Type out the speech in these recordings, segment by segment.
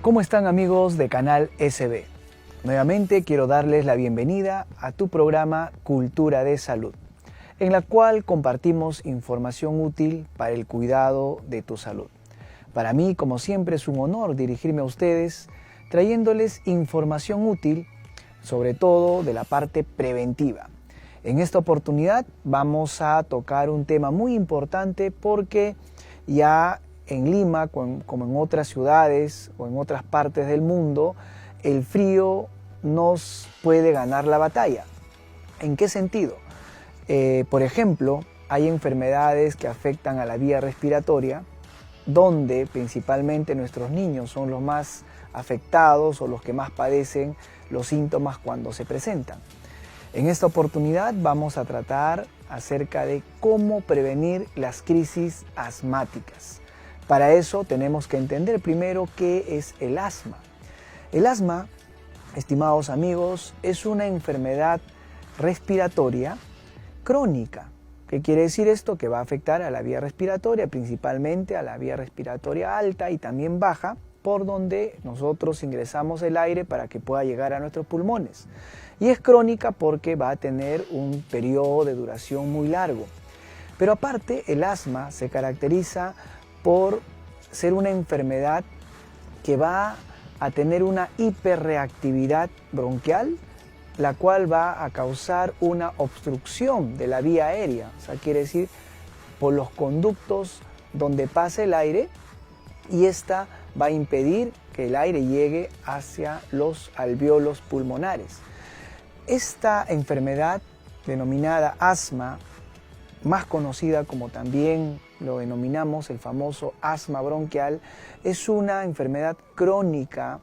¿Cómo están, amigos de Canal SB? Nuevamente quiero darles la bienvenida a tu programa Cultura de Salud, en la cual compartimos información útil para el cuidado de tu salud. Para mí, como siempre, es un honor dirigirme a ustedes trayéndoles información útil, sobre todo de la parte preventiva. En esta oportunidad vamos a tocar un tema muy importante porque ya en Lima, como en otras ciudades o en otras partes del mundo, el frío nos puede ganar la batalla. ¿En qué sentido? Por ejemplo, hay enfermedades que afectan a la vía respiratoria, donde principalmente nuestros niños son los más afectados o los que más padecen los síntomas cuando se presentan. En esta oportunidad vamos a tratar acerca de cómo prevenir las crisis asmáticas. Para eso tenemos que entender primero qué es el asma. El asma, estimados amigos, es una enfermedad respiratoria crónica. ¿Qué quiere decir esto? Que va a afectar a la vía respiratoria, principalmente a la vía respiratoria alta y también baja, por donde nosotros ingresamos el aire para que pueda llegar a nuestros pulmones. Y es crónica porque va a tener un periodo de duración muy largo. Pero aparte, el asma se caracteriza por ser una enfermedad que va a tener una hiperreactividad bronquial, la cual va a causar una obstrucción de la vía aérea. O sea, quiere decir por los conductos donde pasa el aire, y esta va a impedir que el aire llegue hacia los alvéolos pulmonares. Esta enfermedad denominada asma, más conocida como también lo denominamos el famoso asma bronquial, es una enfermedad crónica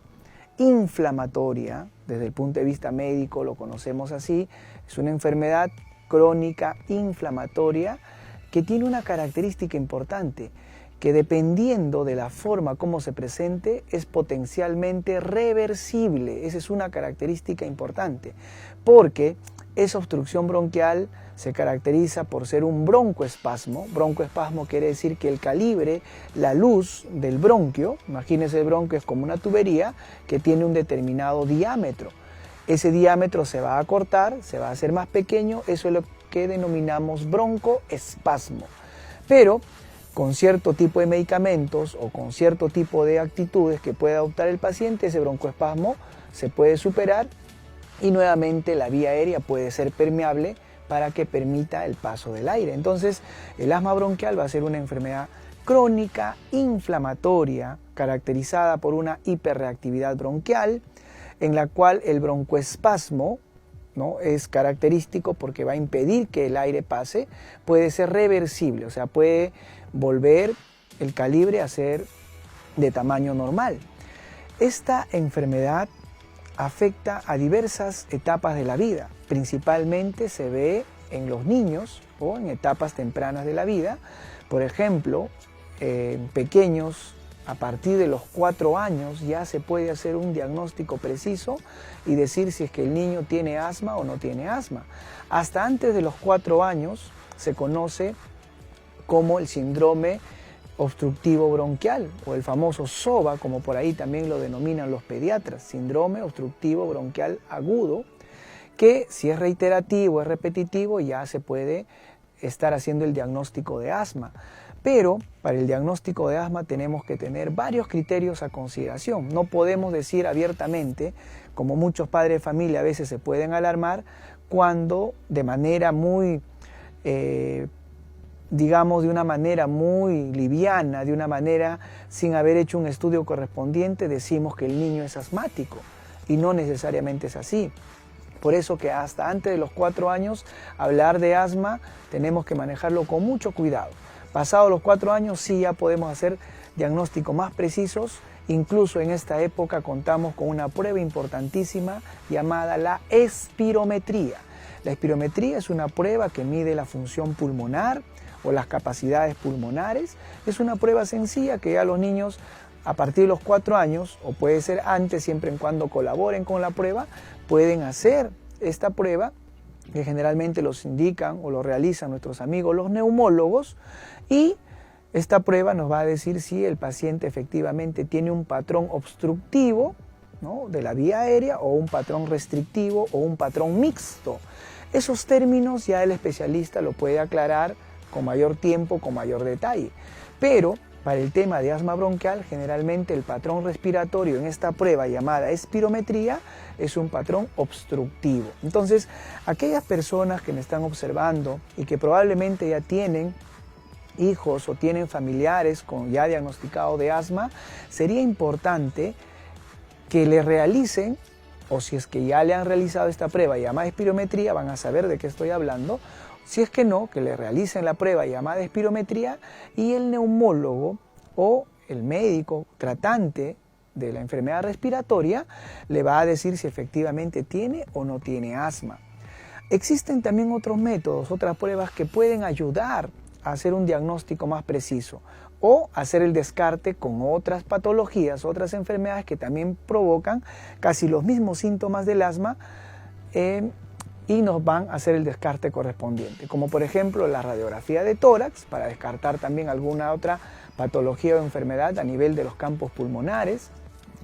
inflamatoria. Desde el punto de vista médico lo conocemos así. Es una enfermedad crónica inflamatoria que tiene una característica importante, que dependiendo de la forma como se presente es potencialmente reversible. Esa es una característica importante, porque esa obstrucción bronquial se caracteriza por ser un broncoespasmo. Broncoespasmo quiere decir que el calibre, la luz del bronquio, imagínense el bronquio es como una tubería que tiene un determinado diámetro. Ese diámetro se va a acortar, se va a hacer más pequeño, eso es lo que denominamos broncoespasmo. Pero con cierto tipo de medicamentos o con cierto tipo de actitudes que puede adoptar el paciente, ese broncoespasmo se puede superar y nuevamente la vía aérea puede ser permeable para que permita el paso del aire. Entonces, el asma bronquial va a ser una enfermedad crónica inflamatoria caracterizada por una hiperreactividad bronquial, en la cual el broncoespasmo, ¿no?, es característico porque va a impedir que el aire pase. Puede ser reversible, o sea, puede volver el calibre a ser de tamaño normal. Esta enfermedad afecta a diversas etapas de la vida. Principalmente se ve en los niños o en etapas tempranas de la vida. Por ejemplo, pequeños, a partir de los 4 años ya se puede hacer un diagnóstico preciso y decir si es que el niño tiene asma o no tiene asma. Hasta antes de los 4 años se conoce como el síndrome obstructivo bronquial o el famoso SOBA, como por ahí también lo denominan los pediatras, síndrome obstructivo bronquial agudo, que si es reiterativo, es repetitivo, ya se puede estar haciendo el diagnóstico de asma. Pero para el diagnóstico de asma tenemos que tener varios criterios a consideración. No podemos decir abiertamente, como muchos padres de familia a veces se pueden alarmar, cuando de manera muy digamos, de una manera muy liviana, de una manera sin haber hecho un estudio correspondiente, decimos que el niño es asmático, y no necesariamente es así. Por eso que hasta antes de los 4 años, hablar de asma tenemos que manejarlo con mucho cuidado. Pasados los 4 años sí ya podemos hacer diagnósticos más precisos. Incluso en esta época contamos con una prueba importantísima llamada la espirometría. La espirometría es una prueba que mide la función pulmonar o las capacidades pulmonares. Es una prueba sencilla que ya los niños a partir de los 4 años, o puede ser antes, siempre y cuando colaboren con la prueba, pueden hacer esta prueba, que generalmente los indican o lo realizan nuestros amigos los neumólogos, y Esta prueba nos va a decir si el paciente efectivamente tiene un patrón obstructivo, ¿no?, de la vía aérea, o un patrón restrictivo o un patrón mixto. Esos términos ya el especialista lo puede aclarar con mayor tiempo, con mayor detalle. Pero para el tema de asma bronquial, generalmente el patrón respiratorio en esta prueba llamada espirometría es un patrón obstructivo. Entonces, aquellas personas que me están observando y que probablemente ya tienen hijos o tienen familiares con ya diagnosticado de asma, sería importante que le realicen, o si es que ya le han realizado esta prueba llamada espirometría, van a saber de qué estoy hablando. Si es que no, que le realicen la prueba llamada espirometría y el neumólogo o el médico tratante de la enfermedad respiratoria le va a decir si efectivamente tiene o no tiene asma. Existen también otros métodos, otras pruebas que pueden ayudar a hacer un diagnóstico más preciso o hacer el descarte con otras patologías, otras enfermedades que también provocan casi los mismos síntomas del asma y nos van a hacer el descarte correspondiente, como por ejemplo la radiografía de tórax para descartar también alguna otra patología o enfermedad a nivel de los campos pulmonares,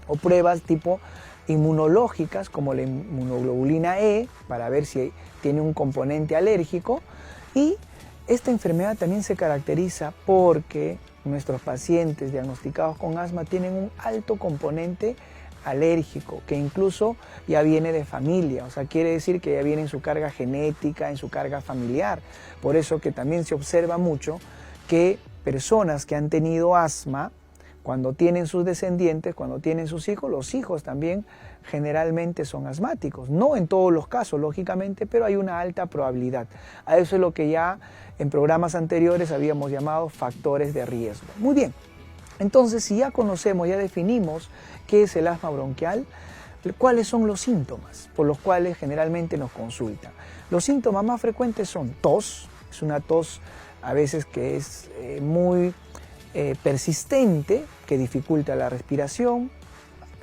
o pruebas tipo inmunológicas como la inmunoglobulina E para ver si tiene un componente alérgico. Y esta enfermedad también se caracteriza porque nuestros pacientes diagnosticados con asma tienen un alto componente alérgico, que incluso ya viene de familia, o sea, quiere decir que ya viene en su carga genética, en su carga familiar. Por eso que también se observa mucho que personas que han tenido asma, cuando tienen sus descendientes, cuando tienen sus hijos, los hijos también generalmente son asmáticos. No en todos los casos, lógicamente, pero hay una alta probabilidad. A eso es lo que ya en programas anteriores habíamos llamado factores de riesgo. Muy bien, entonces si ya conocemos, ya definimos qué es el asma bronquial, ¿cuáles son los síntomas por los cuales generalmente nos consultan? Los síntomas más frecuentes son tos, es una tos a veces que es muy persistente, que dificulta la respiración.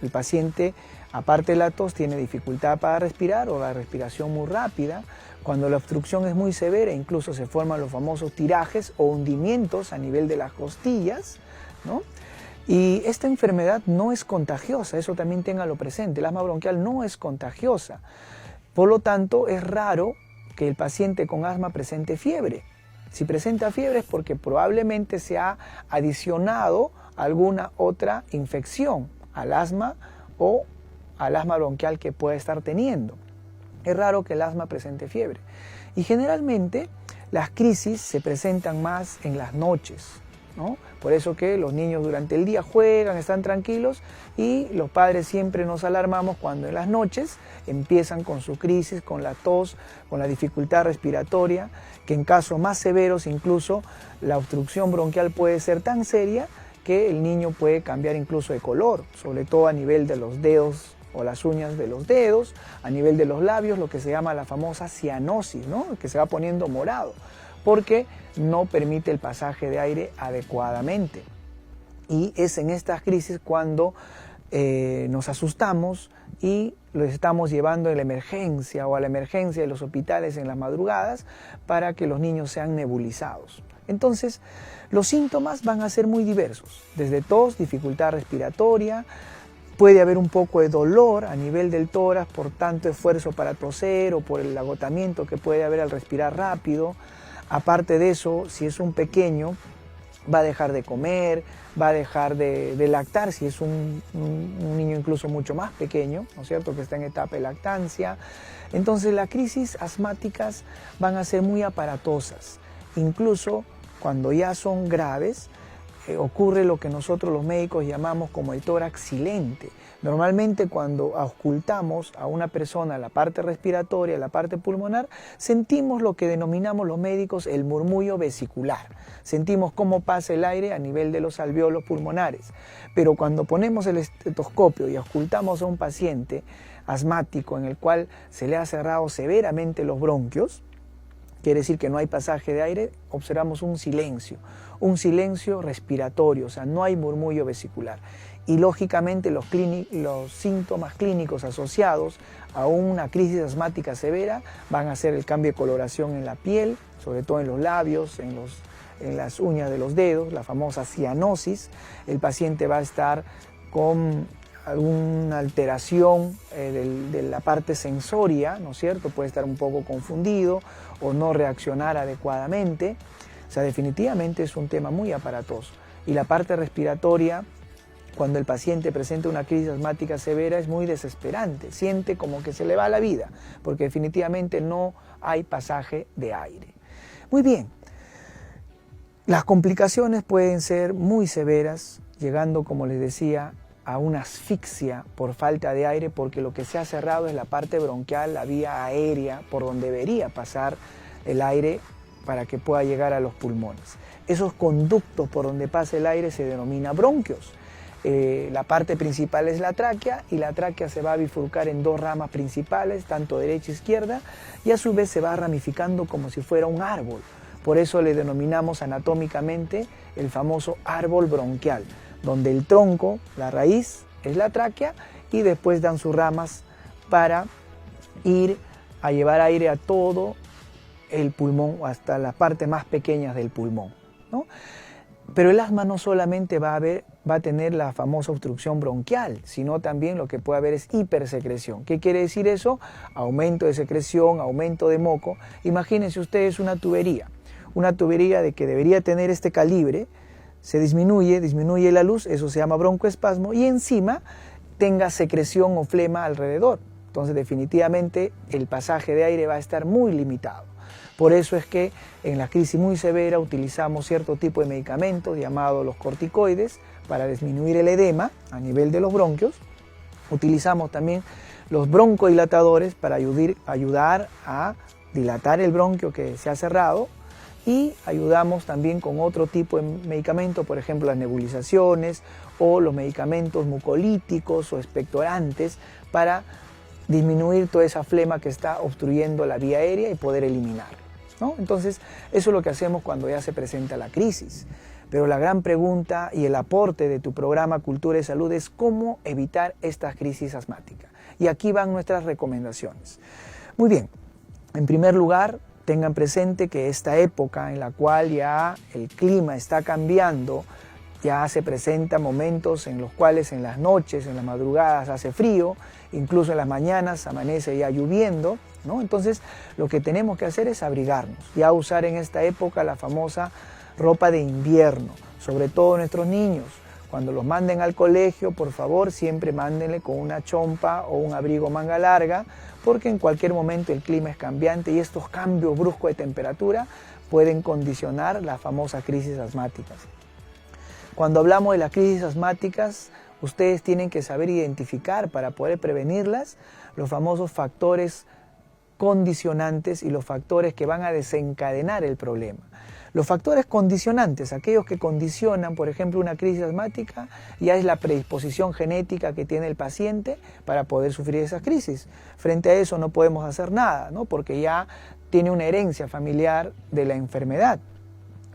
El paciente, aparte de la tos, tiene dificultad para respirar o la respiración muy rápida. Cuando la obstrucción es muy severa, incluso se forman los famosos tirajes o hundimientos a nivel de las costillas, ¿no? Y esta enfermedad no es contagiosa, eso también ténganlo presente. El asma bronquial no es contagiosa. Por lo tanto, es raro que el paciente con asma presente fiebre. Si presenta fiebre es porque probablemente se ha adicionado alguna otra infección al asma o al asma bronquial que pueda estar teniendo. Es raro que el asma presente fiebre. Y generalmente las crisis se presentan más en las noches, ¿no? Por eso que los niños durante el día juegan, están tranquilos y los padres siempre nos alarmamos cuando en las noches empiezan con su crisis, con la tos, con la dificultad respiratoria, que en casos más severos incluso la obstrucción bronquial puede ser tan seria que el niño puede cambiar incluso de color, sobre todo a nivel de los dedos o las uñas de los dedos, a nivel de los labios, lo que se llama la famosa cianosis, ¿no? Que se va poniendo morado, porque no permite el pasaje de aire adecuadamente. Y es en estas crisis cuando nos asustamos y los estamos llevando a la emergencia o a la emergencia de los hospitales en las madrugadas para que los niños sean nebulizados. Entonces, los síntomas van a ser muy diversos, desde tos, dificultad respiratoria, puede haber un poco de dolor a nivel del tórax por tanto esfuerzo para toser o por el agotamiento que puede haber al respirar rápido. Aparte de eso, si es un pequeño, va a dejar de comer, va a dejar de lactar, si es un niño incluso mucho más pequeño, ¿no es cierto?, que está en etapa de lactancia. Entonces las crisis asmáticas van a ser muy aparatosas. Incluso cuando ya son graves, ocurre lo que nosotros los médicos llamamos como el tórax silente. Normalmente cuando auscultamos a una persona la parte respiratoria, la parte pulmonar, sentimos lo que denominamos los médicos el murmullo vesicular. Sentimos cómo pasa el aire a nivel de los alvéolos pulmonares. Pero cuando ponemos el estetoscopio y auscultamos a un paciente asmático en el cual se le ha cerrado severamente los bronquios, quiere decir que no hay pasaje de aire, observamos un silencio respiratorio, o sea, no hay murmullo vesicular. Y lógicamente los síntomas clínicos asociados a una crisis asmática severa van a ser el cambio de coloración en la piel, sobre todo en los labios, en en las uñas de los dedos, la famosa cianosis. El paciente va a estar con alguna alteración de la parte sensoria, ¿no es cierto? Puede estar un poco confundido o no reaccionar adecuadamente. O sea, definitivamente es un tema muy aparatoso. Y la parte respiratoria, cuando el paciente presenta una crisis asmática severa, es muy desesperante. Siente como que se le va la vida, porque definitivamente no hay pasaje de aire. Muy bien. Las complicaciones pueden ser muy severas, llegando, como les decía, a una asfixia por falta de aire, porque lo que se ha cerrado es la parte bronquial, la vía aérea, por donde debería pasar el aire para que pueda llegar a los pulmones. Esos conductos por donde pasa el aire se denomina bronquios. La parte principal es la tráquea, y la tráquea se va a bifurcar en dos ramas principales, tanto derecha e izquierda, y a su vez se va ramificando como si fuera un árbol. Por eso le denominamos anatómicamente el famoso árbol bronquial, donde el tronco, la raíz, es la tráquea, y después dan sus ramas para ir a llevar aire a todo el pulmón, o hasta las partes más pequeñas del pulmón, ¿no? Pero el asma no solamente va a tener la famosa obstrucción bronquial, sino también lo que puede haber es hipersecreción. ¿Qué quiere decir eso? Aumento de secreción, aumento de moco. Imagínense ustedes una tubería de que debería tener este calibre, se disminuye la luz, eso se llama broncoespasmo, y encima tenga secreción o flema alrededor. Entonces definitivamente el pasaje de aire va a estar muy limitado. Por eso es que en la crisis muy severa utilizamos cierto tipo de medicamentos llamados los corticoides para disminuir el edema a nivel de los bronquios. Utilizamos también los broncodilatadores para ayudar a dilatar el bronquio que se ha cerrado, y ayudamos también con otro tipo de medicamento, por ejemplo las nebulizaciones o los medicamentos mucolíticos o expectorantes para disminuir toda esa flema que está obstruyendo la vía aérea y poder eliminarla, ¿no? Entonces, eso es lo que hacemos cuando ya se presenta la crisis. Pero la gran pregunta y el aporte de tu programa Cultura y Salud es cómo evitar estas crisis asmáticas. Y aquí van nuestras recomendaciones. Muy bien, en primer lugar, tengan presente que esta época en la cual ya el clima está cambiando, ya se presentan momentos en los cuales en las noches, en las madrugadas hace frío, incluso en las mañanas amanece ya lloviendo, ¿no? Entonces lo que tenemos que hacer es abrigarnos, ya usar en esta época la famosa ropa de invierno, sobre todo nuestros niños. Cuando los manden al colegio, por favor, siempre mándenle con una chompa o un abrigo manga larga, porque en cualquier momento el clima es cambiante y estos cambios bruscos de temperatura pueden condicionar las famosas crisis asmáticas. Cuando hablamos de las crisis asmáticas, ustedes tienen que saber identificar, para poder prevenirlas, los famosos factores condicionantes y los factores que van a desencadenar el problema. Los factores condicionantes, aquellos que condicionan, por ejemplo, una crisis asmática, ya es la predisposición genética que tiene el paciente para poder sufrir esas crisis. Frente a eso no podemos hacer nada, ¿no? Porque ya tiene una herencia familiar de la enfermedad.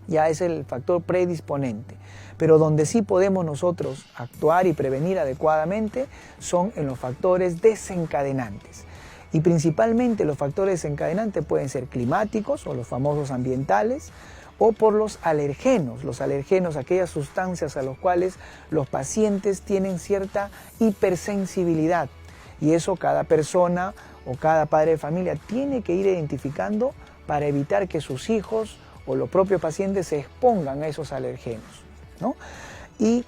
Ya es el factor predisponente. Pero donde sí podemos nosotros actuar y prevenir adecuadamente son en los factores desencadenantes. Y principalmente los factores desencadenantes pueden ser climáticos o los famosos ambientales, o por los alergenos, aquellas sustancias a las cuales los pacientes tienen cierta hipersensibilidad. Y eso cada persona o cada padre de familia tiene que ir identificando para evitar que sus hijos o los propios pacientes se expongan a esos alergenos, ¿no? Y,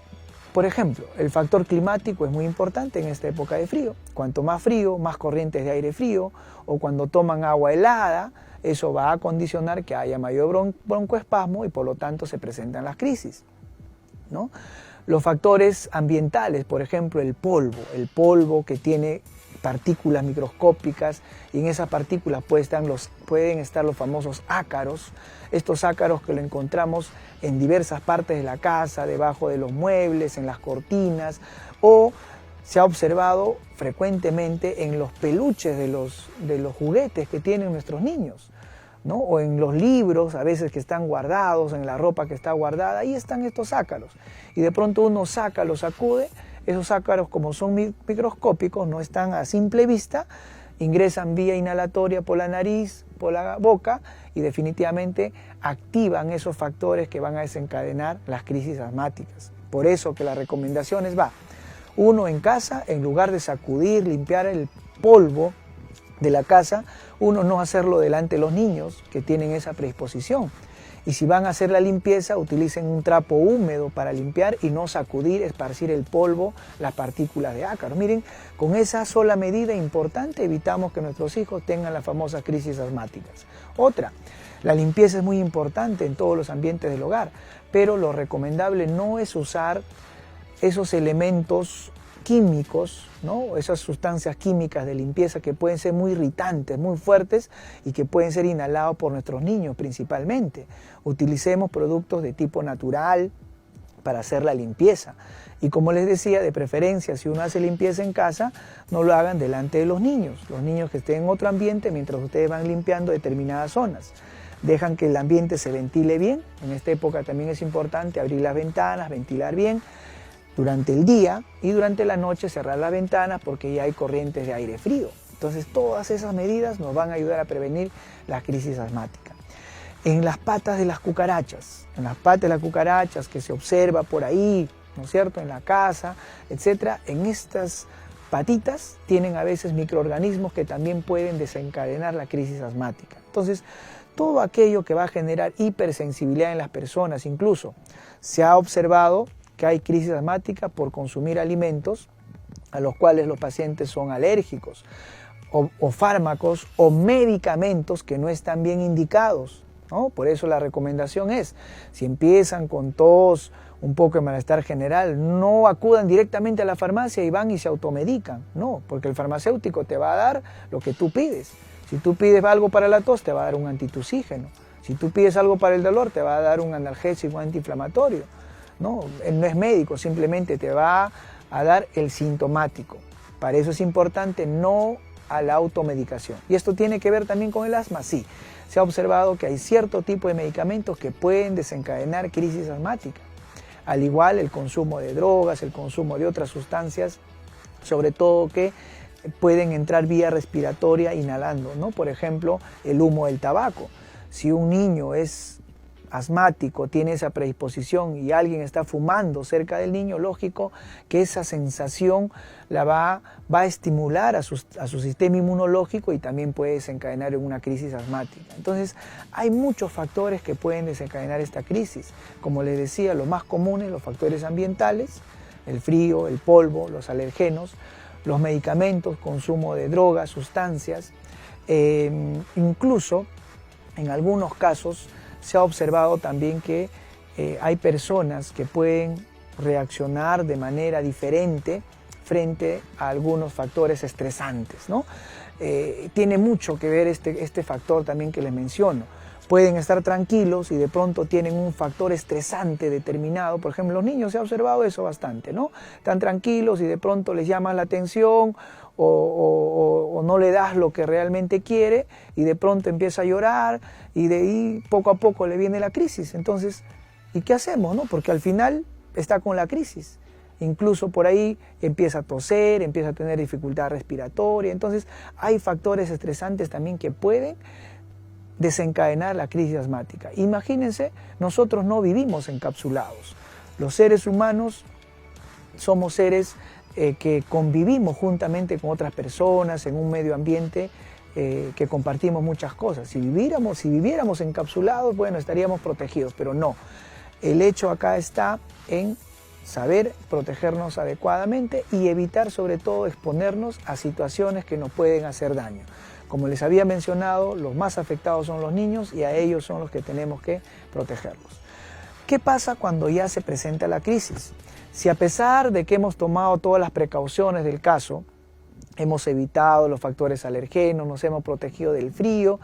por ejemplo, el factor climático es muy importante en esta época de frío. Cuanto más frío, más corrientes de aire frío, o cuando toman agua helada, eso va a condicionar que haya mayor broncoespasmo y por lo tanto se presentan las crisis, ¿no? Los factores ambientales, por ejemplo, el polvo que tiene partículas microscópicas, y en esas partículas pueden estar los famosos ácaros, estos ácaros que lo encontramos en diversas partes de la casa, debajo de los muebles, en las cortinas, o se ha observado frecuentemente en los peluches de los juguetes que tienen nuestros niños, ¿no? O en los libros, a veces que están guardados, en la ropa que está guardada, ahí están estos ácaros. Y de pronto uno los sacude, esos ácaros, como son microscópicos, no están a simple vista, ingresan vía inhalatoria por la nariz, por la boca, y definitivamente activan esos factores que van a desencadenar las crisis asmáticas. Por eso que las recomendaciones uno en casa, en lugar de sacudir, limpiar el polvo de la casa, uno no hacerlo delante de los niños que tienen esa predisposición. Y si van a hacer la limpieza, utilicen un trapo húmedo para limpiar y no sacudir, esparcir el polvo, las partículas de ácaro. Miren, con esa sola medida importante evitamos que nuestros hijos tengan las famosas crisis asmáticas. Otra, la limpieza es muy importante en todos los ambientes del hogar, pero lo recomendable no es usar esos elementos químicos, ¿no? Esas sustancias químicas de limpieza que pueden ser muy irritantes, muy fuertes y que pueden ser inhalados por nuestros niños principalmente. Utilicemos productos de tipo natural para hacer la limpieza. Y como les decía, de preferencia, si uno hace limpieza en casa, no lo hagan delante de los niños que estén en otro ambiente mientras ustedes van limpiando determinadas zonas. Dejan que el ambiente se ventile bien. En esta época también es importante abrir las ventanas, ventilar bien durante el día, y durante la noche cerrar las ventanas porque ya hay corrientes de aire frío. Entonces todas esas medidas nos van a ayudar a prevenir la crisis asmática. En las patas de las cucarachas, que se observa por ahí, ¿no es cierto?, en la casa, etcétera, en estas patitas tienen a veces microorganismos que también pueden desencadenar la crisis asmática. Entonces, todo aquello que va a generar hipersensibilidad en las personas, incluso se ha observado que hay crisis asmática por consumir alimentos a los cuales los pacientes son alérgicos, o fármacos o medicamentos que no están bien indicados, ¿no? Por eso la recomendación es, si empiezan con tos, un poco de malestar general, no acudan directamente a la farmacia y van y se automedican, no, porque el farmacéutico te va a dar lo que tú pides. Si tú pides algo para la tos, te va a dar un antitusígeno. Si tú pides algo para el dolor, te va a dar un analgésico antiinflamatorio. No, él no es médico, simplemente te va a dar el sintomático. Para eso es importante no a la automedicación. Y esto tiene que ver también con el asma, sí. Se ha observado que hay cierto tipo de medicamentos que pueden desencadenar crisis asmática. Al igual el consumo de drogas, el consumo de otras sustancias, sobre todo que pueden entrar vía respiratoria inhalando, ¿no? Por ejemplo, el humo del tabaco. Si un niño es asmático, tiene esa predisposición y alguien está fumando cerca del niño, lógico que esa sensación va a estimular a su sistema inmunológico y también puede desencadenar en una crisis asmática. Entonces, hay muchos factores que pueden desencadenar esta crisis. Como les decía, los más comunes, los factores ambientales, el frío, el polvo, los alergenos, los medicamentos, consumo de drogas, sustancias, incluso en algunos casos se ha observado también que hay personas que pueden reaccionar de manera diferente frente a algunos factores estresantes, ¿no? Tiene mucho que ver este factor también que les menciono. Pueden estar tranquilos y de pronto tienen un factor estresante determinado. Por ejemplo, los niños, se ha observado eso bastante, ¿no? Están tranquilos y de pronto les llama la atención o no le das lo que realmente quiere y de pronto empieza a llorar y de ahí poco a poco le viene la crisis. Entonces, ¿y qué hacemos, no? Porque al final está con la crisis. Incluso por ahí empieza a toser, empieza a tener dificultad respiratoria. Entonces, hay factores estresantes también que pueden desencadenar la crisis asmática. Imagínense, nosotros no vivimos encapsulados. Los seres humanos somos seres que convivimos juntamente con otras personas en un medio ambiente que compartimos muchas cosas. Si viviéramos encapsulados, bueno, estaríamos protegidos, pero no. El hecho acá está en saber protegernos adecuadamente y evitar sobre todo exponernos a situaciones que nos pueden hacer daño. Como les había mencionado, los más afectados son los niños y a ellos son los que tenemos que protegerlos. ¿Qué pasa cuando ya se presenta la crisis? Si a pesar de que hemos tomado todas las precauciones del caso, hemos evitado los factores alergenos, nos hemos protegido del frío,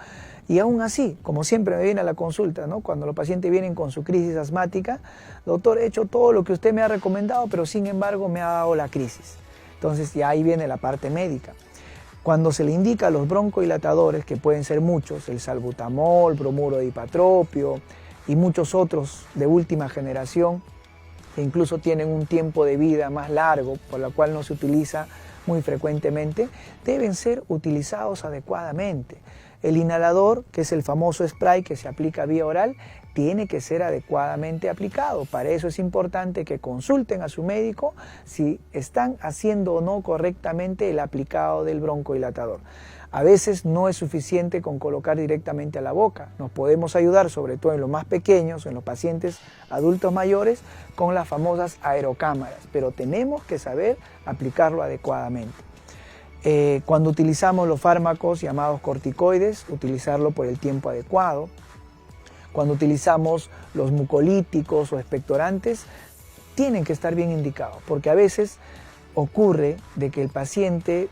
y aún así, como siempre me viene a la consulta, ¿no? Cuando los pacientes vienen con su crisis asmática, doctor, he hecho todo lo que usted me ha recomendado, pero sin embargo me ha dado la crisis. Entonces ya ahí viene la parte médica. Cuando se le indica los broncodilatadores, que pueden ser muchos, el salbutamol, bromuro de ipatropio y muchos otros de última generación, que incluso tienen un tiempo de vida más largo, por la cual no se utiliza muy frecuentemente, deben ser utilizados adecuadamente. El inhalador, que es el famoso spray que se aplica vía oral, tiene que ser adecuadamente aplicado. Para eso es importante que consulten a su médico si están haciendo o no correctamente el aplicado del broncodilatador. A veces no es suficiente con colocar directamente a la boca. Nos podemos ayudar, sobre todo en los más pequeños, en los pacientes adultos mayores, con las famosas aerocámaras, pero tenemos que saber aplicarlo adecuadamente. Cuando utilizamos los fármacos llamados corticoides, utilizarlo por el tiempo adecuado. Cuando utilizamos los mucolíticos o expectorantes, tienen que estar bien indicados, porque a veces ocurre de que el paciente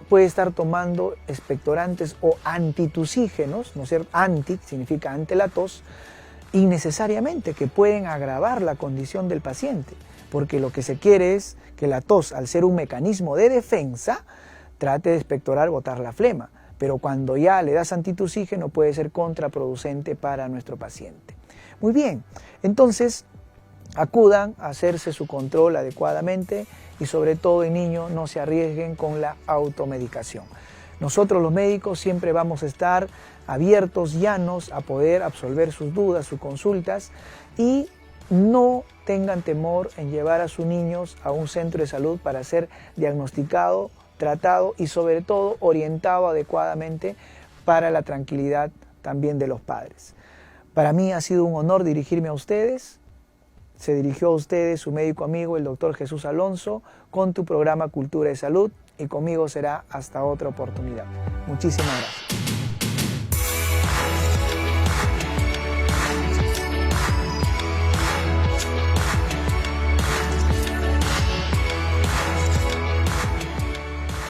puede estar tomando expectorantes o antitusígenos, ¿no es cierto? Anti significa ante la tos, innecesariamente, que pueden agravar la condición del paciente, porque lo que se quiere es que la tos, al ser un mecanismo de defensa, trate de expectorar, botar la flema, pero cuando ya le das antitusígeno puede ser contraproducente para nuestro paciente. Muy bien, entonces acudan a hacerse su control adecuadamente y sobre todo en niños no se arriesguen con la automedicación. Nosotros los médicos siempre vamos a estar abiertos, llanos, a poder absolver sus dudas, sus consultas, y no tengan temor en llevar a sus niños a un centro de salud para ser diagnosticado, tratado y sobre todo orientado adecuadamente para la tranquilidad también de los padres. Para mí ha sido un honor dirigirme a ustedes. Se dirigió a ustedes su médico amigo, el doctor Jesús Alonso, con tu programa Cultura de Salud, y conmigo será hasta otra oportunidad. Muchísimas gracias.